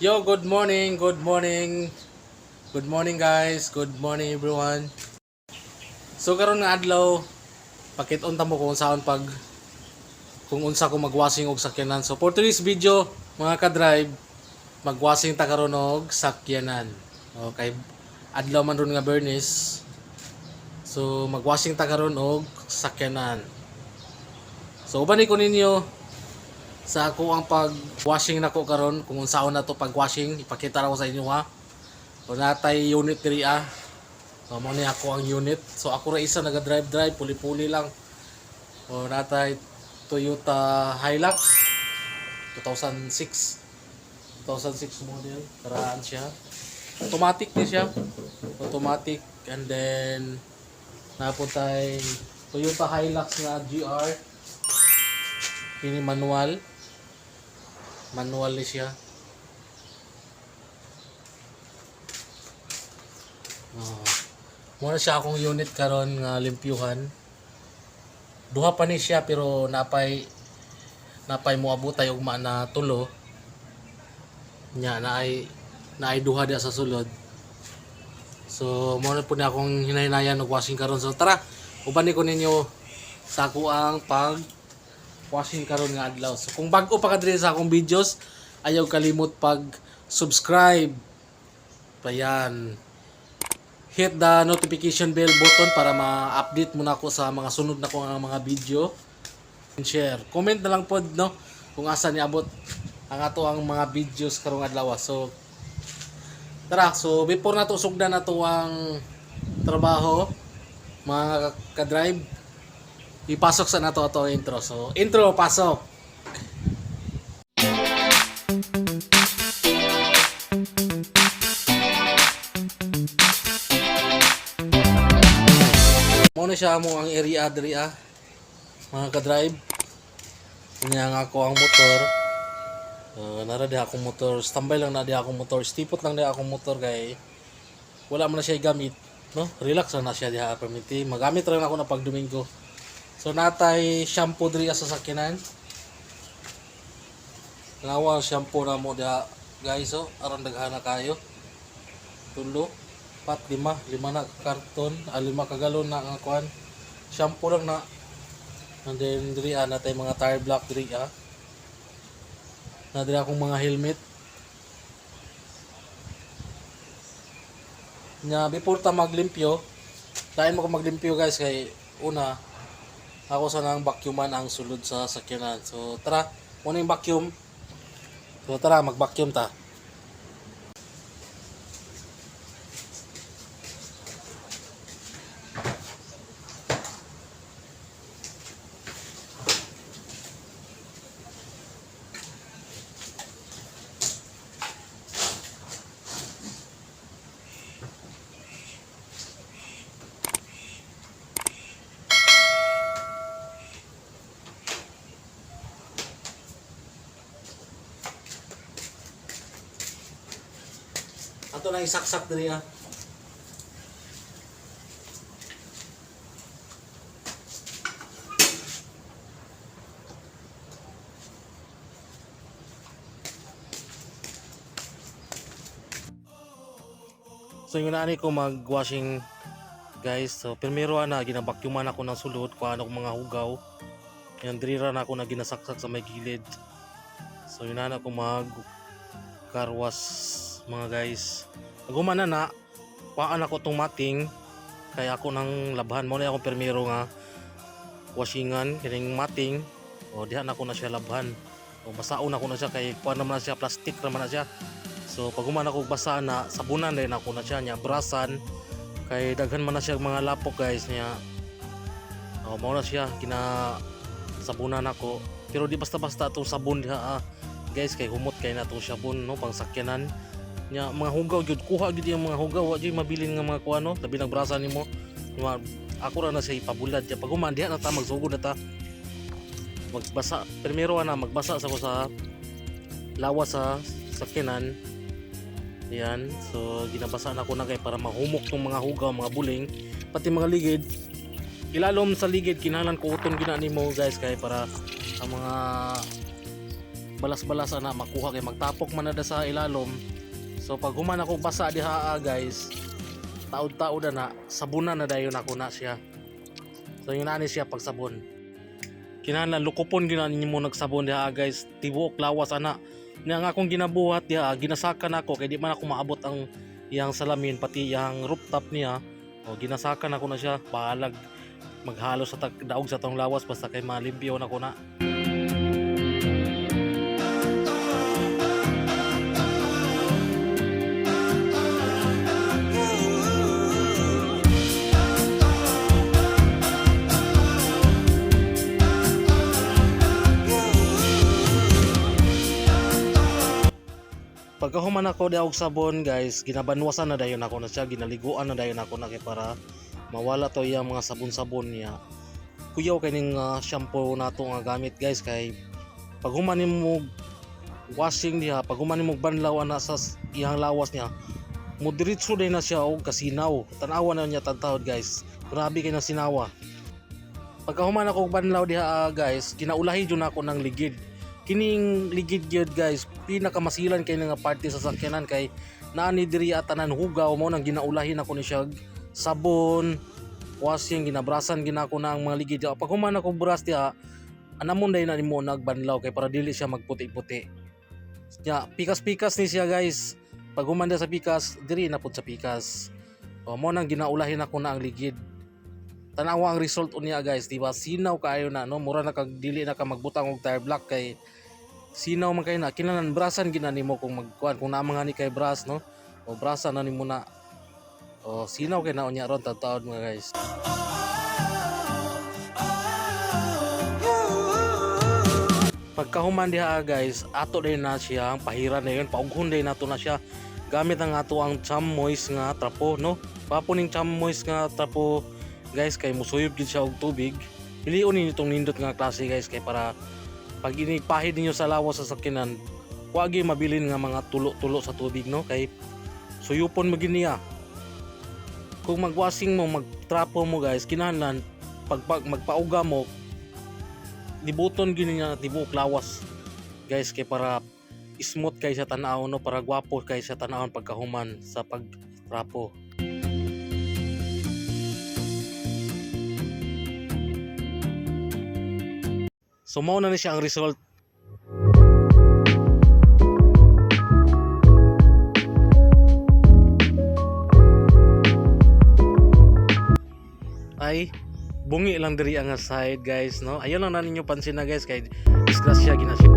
Yo, good morning, good morning. Good morning guys, good morning everyone. So karon nga adlaw, pakit-on ta mo kung saan kung unsa ko magwashing og sakyanan. So for today's video, mga ka-drive, magwashing ta karon og sakyanan. Okay, adlaw man ron nga Bernis. So magwashing ta karon og sakyanan. So ubani ko ninyo sa ako ang pag-washing nako karon kung unsaon na to pag-washing, ipakita ra ko sa inyo ha. So natay unit diri so mo ni ako ang unit. So ako ra isa naga-drive puli-puli lang. So natay Toyota Hilux 2006 model. Karaan siya. Automatic din siya. Automatic, and then napuntay Toyota Hilux na GR. Ini manual. Manual ni siya. Muna siya akong unit karon nga limpyuhan. Duha pa ni siya pero napay moabot tayo ugma na tulo. Nya naay duha dia sa sulod. So muna po na akong hinay-hinayan og washing karon. So tara, uban ko ninyo sa ako ang pag washing karon nga adlaw. So kung bag-o pa ka diri sa akong videos, ayaw kalimot pag-subscribe. Payan. Hit the notification bell button para ma-update mo na ako sa mga sunod na kong mga video. And share. Comment na lang po no kung asa ni abot ang ato ang mga videos karong adlaw. So tara, so before nato sugdan nato ang trabaho, mga ka-drive, ipasok sa nato ato intro. So intro, pasok. Muna siya mo ang area diri mga ka-drive. Kanya nga ako ang motor. Nara di akong motor, standby lang na di akong motor, stipot lang di akong motor kay wala man na siya gamit, no? Relax lang na siya diha permiti. Magamit ra na ako na pag Domingo. So natay shampoo diri sa sakyanan. Nawa shampoo na mo diha guys, so aron daghan na kayo. Tulo, pat lima na karton, 5 ka galon na ang kuan. Shampoo lang na. And then diri natay mga tire block diri na diri akong mga helmet. Nya before ta maglimpyo, dahil mo ko maglimpyo guys kay una ako sa nang vacuuman ang sulod sa sakyanan. So tara, muna yung vacuum. So tara, mag-vacuum ta. Ato lang isaksak diri So yung naani ko mag-washing guys. So primero ginabakyuman ako ng sulod kung ano mga hugaw. Yan diri na ako na ginasaksak sa may gilid. So yun na ako mag-carwash mga guys. Nagumana na kuhaan ako tong mating kaya ako nang labhan mo na ako primero nga washingan kining mating. O diha na ako na siya labhan. O basaon ako na siya kay kuan naman na siya, plastic naman na siya. So pag humana ko basa na, sabunan din ako na siya niya, brasan kay daghan man na siya mga lapok guys niya. Mao na siya sabunan ako. Pero di basta-basta itong sabon diha guys, kay humot kay na itong sabon no pang sakyanan niya. Mga hugaw gyud, kuha gyud yung mga hugaw, wa gyud mabilin nga mga kuano, labi nang brasan nimo. Ako ra na siya ipabulad diha. Pag human diha na ta magsugod na ta. Magbasa primero magbasa sa ko sa lawas sa sakyanan. Yan, so ginabasa na ko na kay para mahumok tong mga hugaw, mga buling, pati mga ligid. Ilalom sa ligid kinahanglan ko uton gina nimo guys kay para ang mga balas-balas ana makuha kay magtapok man na da sa ilalom. So pag human ako basa diha guys, taod-taod na sabunan na dayon ako na siya. So yun na ni siya pag sabon. Kinahanglan lukupon gyud ninyo mo nagsabon diha guys, tibuok lawas ana. Nya nga akong ginabuhat diha, ginasakan ako kay di man ako maabot ang iyang salamin pati iyang rooftop niya. O ginasakan ako na siya, bahalag maghalo sa daog sa tong lawas basta kay malimpyo na ko na. Pagkahuman ako di og sabon guys, ginabanwasan na dayon ako na siya, ginaliguan na dayon ako na kay para mawala to yung mga sabon-sabon niya. Kuyaw kining shampoo nato nga gamit guys kay paghuman nimo washing niya, paghuman nimo banlaw ana sa iyang lawas niya, mo diretso day na siya og kasinaw. Tan-awa na niya tantawod guys. Grabe kay na sinawa. Pagkahuman ako og banlaw diha guys, ginaulahi jud ako ng ligid. Kining ligid gyud guys, pinakamasilan kay nga parte sa sakyanan kay naani diri atanan hugaw mo nang ginaulahin ako ni siya sabon, washing, ginabrasan ginako na ang mga ligid. Pag human ako brush diha, anamon day na nimo nagbanlaw kay para dili siya magputi-puti. Ya, pikas-pikas ni siya guys. Pag human sa pikas, diri na pud sa pikas. O mo nang ginaulahin ako na ang ligid. Tanawa ang result unya guys, diba? Sinaw kaayo na no, mura na kag dili na ka magbutang og tire black kay sinaw man kay na. Kinahanglan brasan gina nimo kung magkuan kung naa mga ni kay brass no. O brasan na nimo na. O sinaw kay na unya ron taud mga guys. Pagkahuman diha guys, ato din na siya ang pahiran na yun, paughon din nato na siya gamit ang ato ang cham moist nga trapo no. Papuning cham moist nga trapo guys kay musuyod gid siya og tubig. Piliun ninyo itong nindot nga klase guys kay para pag inipahid ninyo sa lawas sa sakyanan, wa gyud mabilin nga mga tulo-tulo sa tubig no kay suyupon mo giniya. Kung magwashing mo, magtrapo mo guys, kinahanglan pag magpauga mo dibuton gyud niya tibuok lawas guys kay para smooth kay sa tan-aw no, para gwapo kay sa tan-awon pagkahuman sa pagtrapo. So mao na ni siya ang result. Ay bungi lang diri ang side guys no. Ayon lang na ninyo pansin na guys kay disgrasya gina siya.